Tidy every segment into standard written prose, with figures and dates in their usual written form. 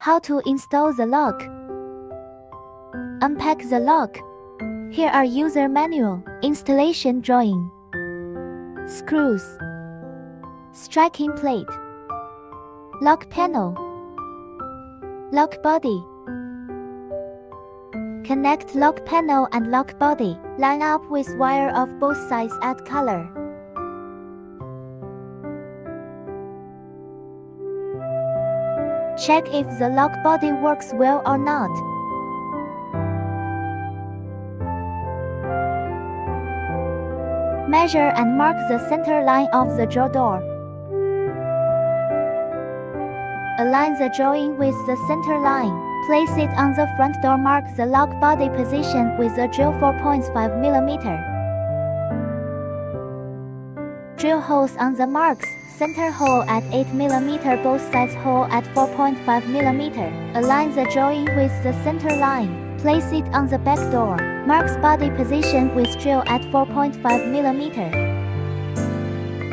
How to install the lock. Unpack the lock. Here are user manual, installation drawing, screws, striking plate, lock panel, lock body. Connect lock panel and lock body. Line up with wire of both sides. Add color. Check if the lock body works well or not. Measure and mark the center line of the drawer door. Align the drawing with the center line. Place it on the front door. Mark the lock body position with a drill 4.5 mm. Drill holes on the marks. Center hole at 8 mm, both sides hole at 4.5 mm. Align the drawing with the center line. Place it on the back door. Marks body position with drill at 4.5 mm.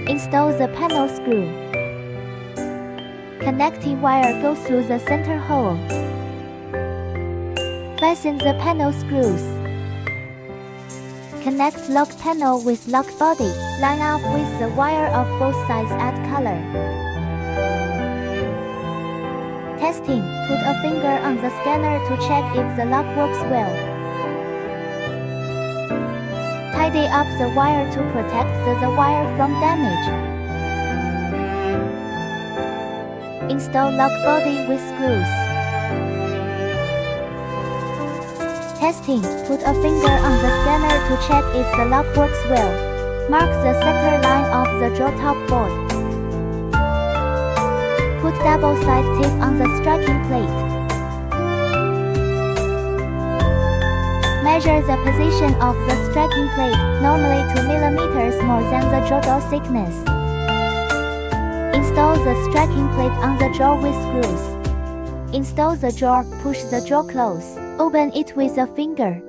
Install the panel screw. Connecting wire goes through the center hole. Fasten the panel screws. Connect lock panel with lock body. Line up with the wire of both sides. Add color. Testing. Put a finger on the scanner to check if the lock works well. Tidy up the wire to protect the wire from damage. Install lock body with screws. Testing. Put a finger on the scanner to check if the lock works well. Mark the center line of the drawer top board. Put double-side tape on the striking plate. Measure the position of the striking plate, normally 2 mm more than the drawer door thickness. Install the striking plate on the drawer with screws. Install the drawer, push the drawer close. Open it with a finger.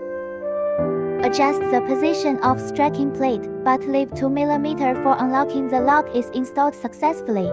Adjust the position of striking plate, but leave 2 mm for unlocking. The lock is installed successfully.